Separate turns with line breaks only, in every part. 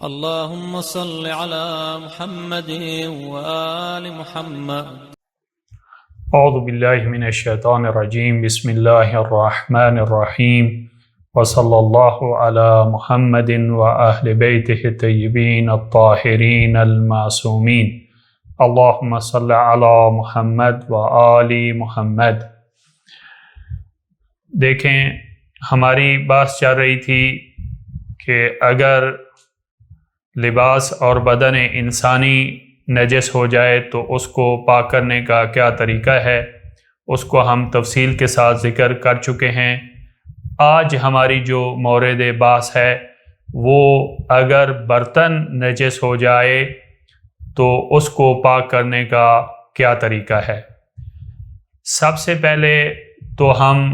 اللهم صل على محمد وآل محمد.
اعوذ باللہ من الشیطان الرجیم. بسم اللہ الرحمن الرحیم. وصلی اللہ علی محمد وآل بیتہ الطیبین الطاہرین المعصومین. اللہم صل علی محمد وآل محمد. دیکھیں، ہماری بات چل رہی تھی کہ اگر لباس اور بدن انسانی نجس ہو جائے تو اس کو پاک کرنے کا کیا طریقہ ہے، اس کو ہم تفصیل کے ساتھ ذکر کر چکے ہیں. آج ہماری جو مورد بحث ہے وہ اگر برتن نجس ہو جائے تو اس کو پاک کرنے کا کیا طریقہ ہے. سب سے پہلے تو ہم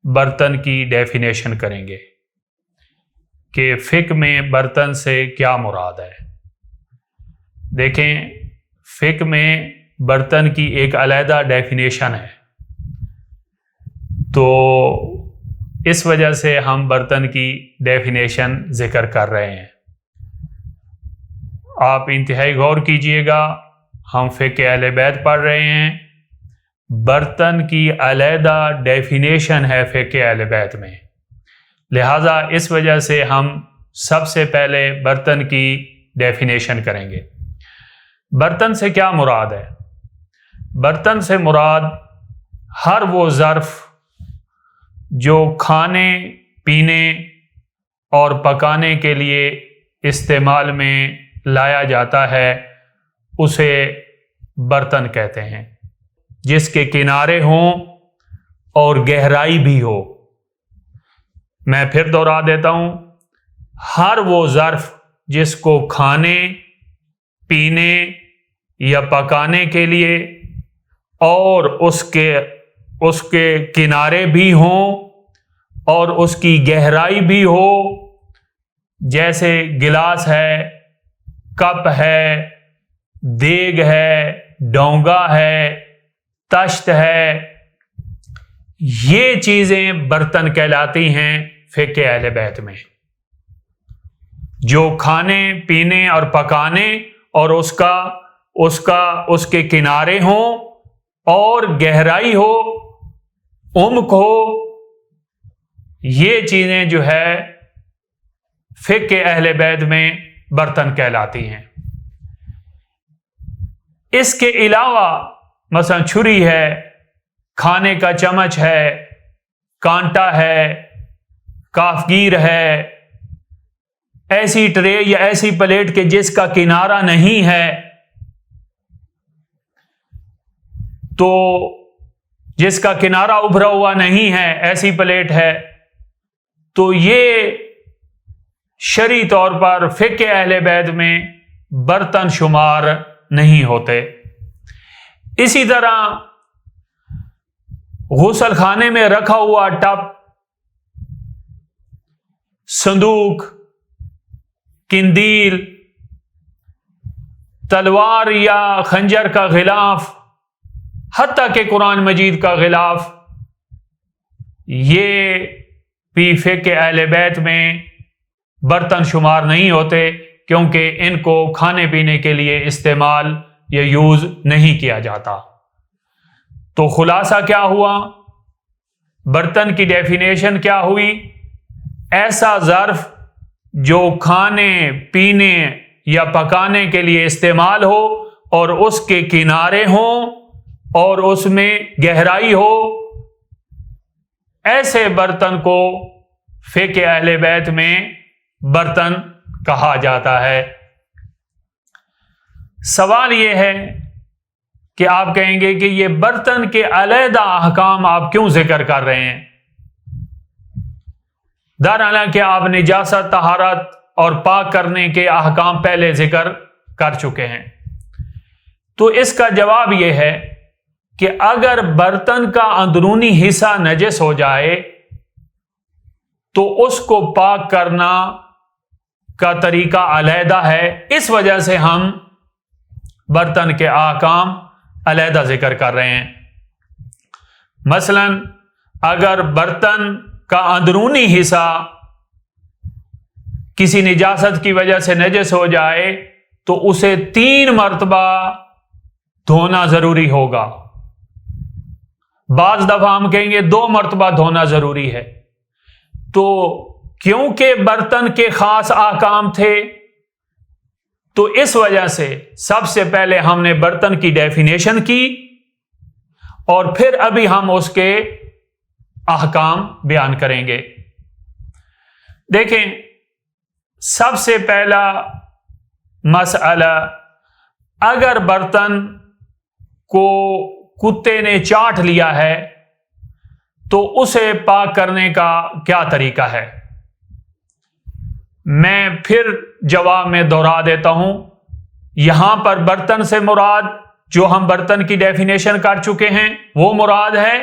برتن کی ڈیفینیشن کریں گے کہ فقہ میں برتن سے کیا مراد ہے. دیکھیں، فقہ میں برتن کی ایک علیحدہ ڈیفینیشن ہے، تو اس وجہ سے ہم برتن کی ڈیفینیشن ذکر کر رہے ہیں. آپ انتہائی غور کیجئے گا، ہم فقہ اہل بیت پڑھ رہے ہیں. برتن کی علیحدہ ڈیفینیشن ہے فقہ اہل بیت میں، لہٰذا اس وجہ سے ہم سب سے پہلے برتن کی ڈیفینیشن کریں گے. برتن سے کیا مراد ہے؟ برتن سے مراد ہر وہ ظرف جو کھانے، پینے اور پکانے کے لیے استعمال میں لایا جاتا ہے اسے برتن کہتے ہیں، جس کے کنارے ہوں اور گہرائی بھی ہو. میں پھر دوہرا دیتا ہوں، ہر وہ ظرف جس کو کھانے، پینے یا پکانے کے لیے اور اس کے کنارے بھی ہوں اور اس کی گہرائی بھی ہو، جیسے گلاس ہے، کپ ہے، دیگ ہے، ڈونگا ہے، تشت ہے، یہ چیزیں برتن کہلاتی ہیں فقہ اہل بیت میں. جو کھانے، پینے اور پکانے اور اس کے کنارے ہوں اور گہرائی ہو، عمق ہو، یہ چیزیں جو ہے فقہ اہل بیت میں برتن کہلاتی ہیں. اس کے علاوہ مثلا چھری ہے، کھانے کا چمچ ہے، کانٹا ہے، کافگیر ہے، ایسی ٹرے یا ایسی پلیٹ کے جس کا کنارہ نہیں ہے، تو جس کا کنارہ ابھرا ہوا نہیں ہے، ایسی پلیٹ ہے، تو یہ شرعی طور پر فقہ اہل بیت میں برتن شمار نہیں ہوتے. اسی طرح غسل خانے میں رکھا ہوا ٹب، صندوق، قندیل، تلوار یا خنجر کا غلاف، حتیٰ کہ قرآن مجید کا غلاف، یہ بھی فقہ اہل بیت میں برتن شمار نہیں ہوتے، کیونکہ ان کو کھانے پینے کے لیے استعمال یا یوز نہیں کیا جاتا. تو خلاصہ کیا ہوا؟ برتن کی ڈیفینیشن کیا ہوئی؟ ایسا ظرف جو کھانے، پینے یا پکانے کے لیے استعمال ہو اور اس کے کنارے ہوں اور اس میں گہرائی ہو، ایسے برتن کو فقہ اہل بیت میں برتن کہا جاتا ہے. سوال یہ ہے کہ آپ کہیں گے کہ یہ برتن کے علیحدہ احکام آپ کیوں ذکر کر رہے ہیں؟ حالانکہ آپ نجاست، طہارت اور پاک کرنے کے احکام پہلے ذکر کر چکے ہیں. تو اس کا جواب یہ ہے کہ اگر برتن کا اندرونی حصہ نجس ہو جائے تو اس کو پاک کرنا کا طریقہ علیحدہ ہے. اس وجہ سے ہم برتن کے احکام علیحدہ ذکر کر رہے ہیں. مثلا اگر برتن کا اندرونی حصہ کسی نجاست کی وجہ سے نجس ہو جائے تو اسے 3 مرتبہ دھونا ضروری ہوگا. بعض دفعہ ہم کہیں گے 2 مرتبہ دھونا ضروری ہے. تو کیونکہ برتن کے خاص احکام تھے تو اس وجہ سے سب سے پہلے ہم نے برتن کی ڈیفینیشن کی اور پھر ابھی ہم اس کے احکام بیان کریں گے. دیکھیں، سب سے پہلا مسئلہ، اگر برتن کو کتے نے چاٹ لیا ہے تو اسے پاک کرنے کا کیا طریقہ ہے؟ میں پھر جواب میں دوہرا دیتا ہوں. یہاں پر برتن سے مراد جو ہم برتن کی ڈیفینیشن کر چکے ہیں وہ مراد ہے،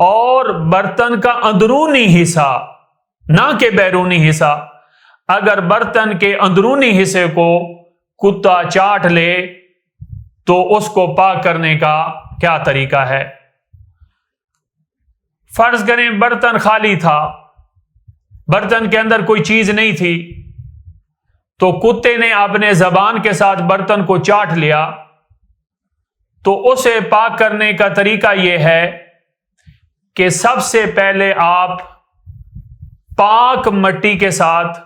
اور برتن کا اندرونی حصہ نہ کہ بیرونی حصہ. اگر برتن کے اندرونی حصے کو کتا چاٹ لے تو اس کو پاک کرنے کا کیا طریقہ ہے؟ فرض کریں برتن خالی تھا، برتن کے اندر کوئی چیز نہیں تھی، تو کتے نے اپنے زبان کے ساتھ برتن کو چاٹ لیا، تو اسے پاک کرنے کا طریقہ یہ ہے کہ سب سے پہلے آپ پاک مٹی کے ساتھ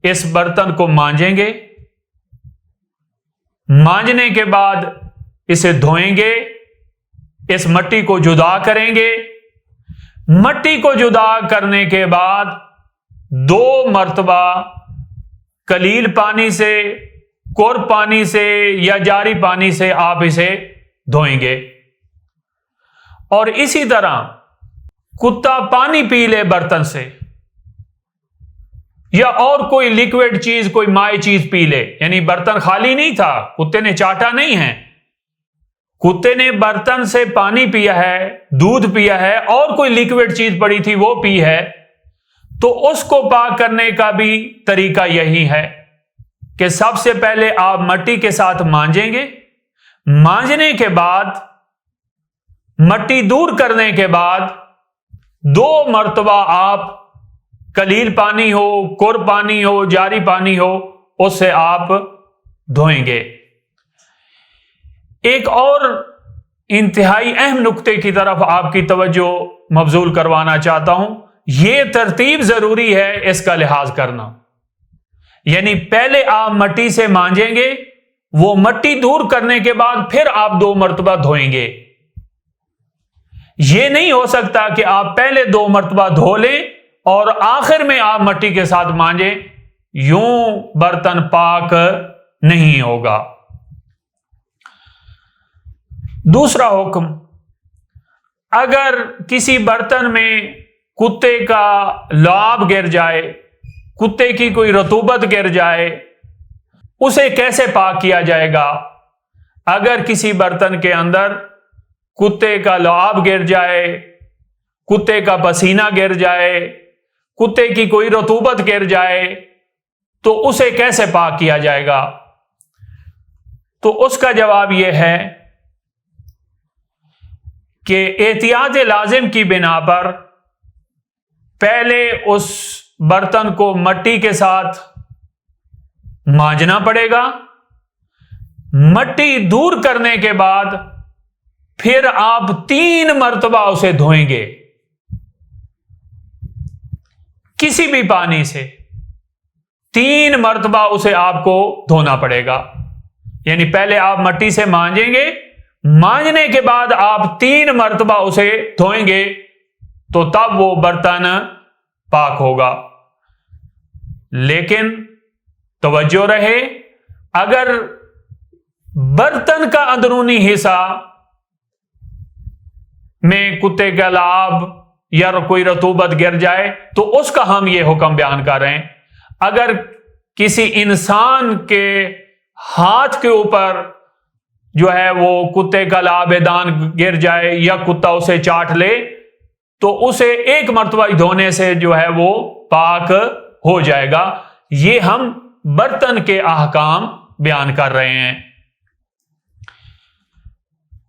اس برتن کو مانجیں گے. مانجنے کے بعد اسے دھوئیں گے، اس مٹی کو جدا کریں گے. مٹی کو جدا کرنے کے بعد 2 مرتبہ قلیل پانی سے، کور پانی سے یا جاری پانی سے آپ اسے دھوئیں گے. اور اسی طرح کتا پانی پی لے برتن سے، یا اور کوئی لیکوڈ چیز، کوئی مائع چیز پی لے، یعنی برتن خالی نہیں تھا، کتے نے چاٹا نہیں ہے، کتے نے برتن سے پانی پیا ہے، دودھ پیا ہے، اور کوئی لیکوڈ چیز پڑی تھی وہ پی ہے، تو اس کو پاک کرنے کا بھی طریقہ یہی ہے کہ سب سے پہلے آپ مٹی کے ساتھ مانجیں گے. مانجنے کے بعد، مٹی دور کرنے کے بعد 2 مرتبہ آپ قلیل پانی ہو، کور پانی ہو، جاری پانی ہو، اس سے آپ دھوئیں گے. ایک اور انتہائی اہم نقطے کی طرف آپ کی توجہ مبذول کروانا چاہتا ہوں. یہ ترتیب ضروری ہے اس کا لحاظ کرنا. یعنی پہلے آپ مٹی سے مانجیں گے، وہ مٹی دور کرنے کے بعد پھر آپ 2 مرتبہ دھوئیں گے. یہ نہیں ہو سکتا کہ آپ پہلے 2 مرتبہ دھو لیں اور آخر میں آپ مٹی کے ساتھ مانجیں. یوں برتن پاک نہیں ہوگا. دوسرا حکم، اگر کسی برتن میں کتے کا لعاب گر جائے، کتے کی کوئی رطوبت گر جائے، اسے کیسے پاک کیا جائے گا؟ اگر کسی برتن کے اندر کتے کا لعاب گر جائے، کتے کا پسینہ گر جائے، کتے کی کوئی رطوبت گر جائے، تو اسے کیسے پاک کیا جائے گا؟ تو اس کا جواب یہ ہے کہ احتیاط لازم کی بنا پر پہلے اس برتن کو مٹی کے ساتھ مانجنا پڑے گا. مٹی دور کرنے کے بعد پھر آپ 3 مرتبہ اسے دھوئیں گے، کسی بھی پانی سے 3 مرتبہ اسے آپ کو دھونا پڑے گا. یعنی پہلے آپ مٹی سے مانجیں گے، مانجنے کے بعد آپ 3 مرتبہ اسے دھوئیں گے، تو تب وہ برتن پاک ہوگا. لیکن توجہ رہے، اگر برتن کا اندرونی حصہ میں کتے کا لعاب یا کوئی رطوبت گر جائے تو اس کا ہم یہ حکم بیان کر رہے ہیں. اگر کسی انسان کے ہاتھ کے اوپر جو ہے وہ کتے کا لعاب دان گر جائے یا کتا اسے چاٹ لے تو اسے 1 مرتبہ دھونے سے جو ہے وہ پاک ہو جائے گا. یہ ہم برتن کے احکام بیان کر رہے ہیں.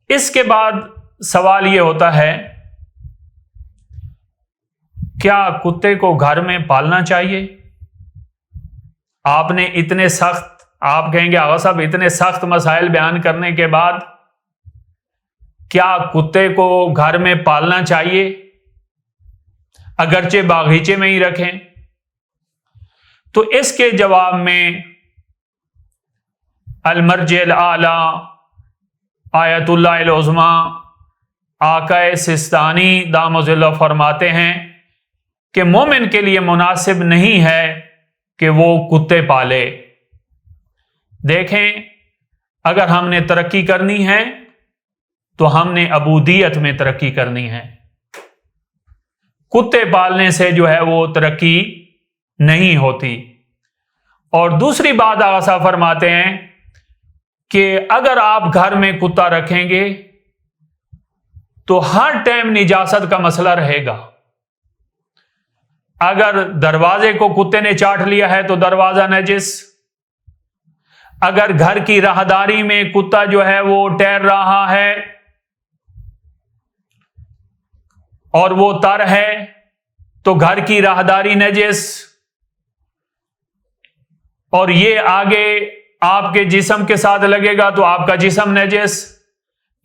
اس کے بعد سوال یہ ہوتا ہے، کیا کتے کو گھر میں پالنا چاہیے؟ آپ نے اتنے سخت، آپ کہیں گے آغا صاحب اتنے سخت مسائل بیان کرنے کے بعد کیا کتے کو گھر میں پالنا چاہیے اگرچہ باغیچے میں ہی رکھیں؟ تو اس کے جواب میں المرجع الاعلی آیت اللہ العظمی آقا سستانی دامت اللہ فرماتے ہیں کہ مومن کے لیے مناسب نہیں ہے کہ وہ کتے پالے۔ دیکھیں، اگر ہم نے ترقی کرنی ہے تو ہم نے عبودیت میں ترقی کرنی ہے، کتے پالنے سے جو ہے وہ ترقی نہیں ہوتی۔ اور دوسری بات آقا صاحب فرماتے ہیں کہ اگر آپ گھر میں کتا رکھیں گے تو ہر ٹائم نجاست کا مسئلہ رہے گا۔ اگر دروازے کو کتے نے چاٹ لیا ہے تو دروازہ نجس، اگر گھر کی راہداری میں کتا جو ہے وہ ٹہر رہا ہے اور وہ تر ہے تو گھر کی راہداری نجس، اور یہ آگے آپ کے جسم کے ساتھ لگے گا تو آپ کا جسم نجس،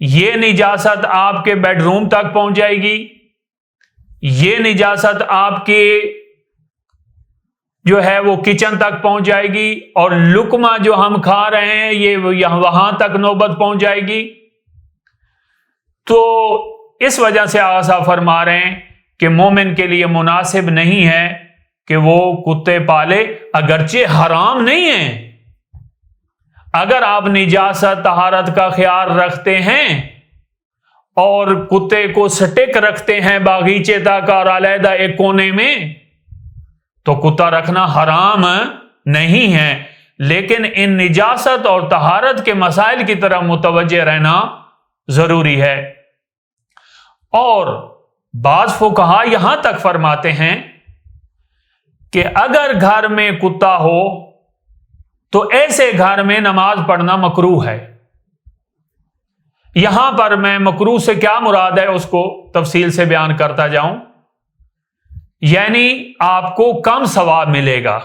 یہ نجاست آپ کے بیڈ روم تک پہنچ جائے گی، یہ نجاست آپ کے جو ہے وہ کچن تک پہنچ جائے گی، اور لقمہ جو ہم کھا رہے ہیں یہ وہاں تک نوبت پہنچ جائے گی۔ تو اس وجہ سے آقا صاحب فرما رہے ہیں کہ مومن کے لیے مناسب نہیں ہے کہ وہ کتے پالے، اگرچہ حرام نہیں ہیں۔ اگر آپ نجاست طہارت کا خیال رکھتے ہیں اور کتے کو سٹک رکھتے ہیں باغیچے تک اور علیحدہ ایک کونے میں، تو کتا رکھنا حرام نہیں ہے، لیکن ان نجاست اور طہارت کے مسائل کی طرف متوجہ رہنا ضروری ہے۔ اور بعض فقہا یہاں تک فرماتے ہیں کہ اگر گھر میں کتا ہو تو ایسے گھر میں نماز پڑھنا مکروہ ہے۔ یہاں پر میں مکروہ سے کیا مراد ہے اس کو تفصیل سے بیان کرتا جاؤں، یعنی آپ کو کم ثواب ملے گا۔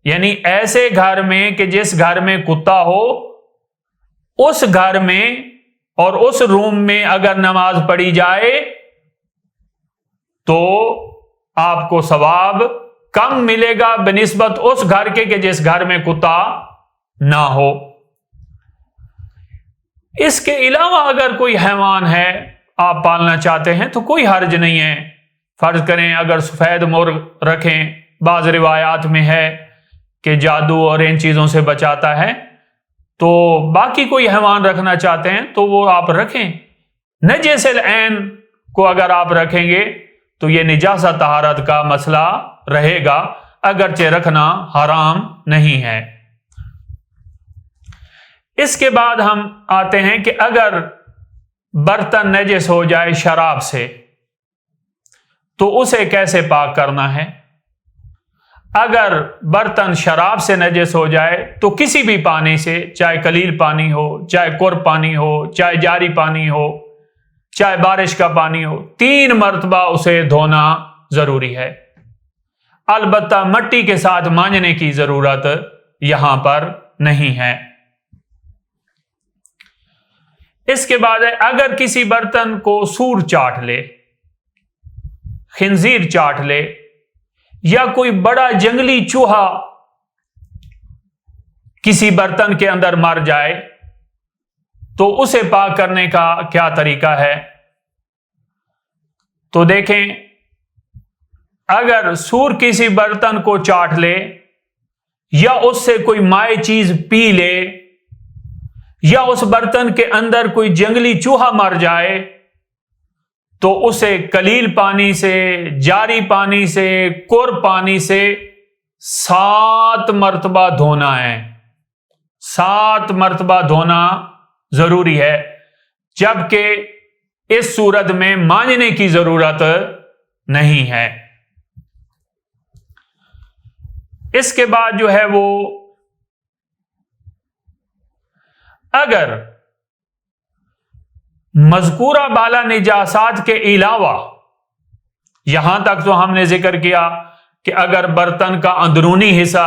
یعنی ایسے گھر میں کہ جس گھر میں کتا ہو، اس گھر میں اور اس روم میں اگر نماز پڑھی جائے تو آپ کو ثواب کم ملے گا بنسبت اس گھر کے کہ جس گھر میں کتا نہ ہو۔ اس کے علاوہ اگر کوئی حیوان ہے آپ پالنا چاہتے ہیں تو کوئی حرج نہیں ہے۔ فرض کریں اگر سفید مرغ رکھیں، بعض روایات میں ہے کہ جادو اور ان چیزوں سے بچاتا ہے، تو باقی کوئی حیوان رکھنا چاہتے ہیں تو وہ آپ رکھیں۔ نجس العین کو اگر آپ رکھیں گے تو یہ نجاست طہارت کا مسئلہ رہے گا، اگرچہ رکھنا حرام نہیں ہے۔ اس کے بعد ہم آتے ہیں کہ اگر برتن نجس ہو جائے شراب سے تو اسے کیسے پاک کرنا ہے۔ اگر برتن شراب سے نجس ہو جائے تو کسی بھی پانی سے، چاہے قلیل پانی ہو، چاہے قرب پانی ہو، چاہے جاری پانی ہو، چاہے بارش کا پانی ہو، 3 مرتبہ اسے دھونا ضروری ہے۔ البتہ مٹی کے ساتھ مانجنے کی ضرورت یہاں پر نہیں ہے۔ اس کے بعد اگر کسی برتن کو سور چاٹ لے، خنزیر چاٹ لے، یا کوئی بڑا جنگلی چوہا کسی برتن کے اندر مر جائے تو اسے پاک کرنے کا کیا طریقہ ہے۔ تو دیکھیں، اگر سور کسی برتن کو چاٹ لے یا اس سے کوئی مائع چیز پی لے یا اس برتن کے اندر کوئی جنگلی چوہا مر جائے تو اسے قلیل پانی سے، جاری پانی سے، قرب پانی سے 7 مرتبہ دھونا ہے۔ 7 مرتبہ دھونا ضروری ہے، جبکہ اس صورت میں مانجنے کی ضرورت نہیں ہے۔ اس کے بعد جو ہے وہ اگر مذکورہ بالا نجاسات کے علاوہ، یہاں تک تو ہم نے ذکر کیا کہ اگر برتن کا اندرونی حصہ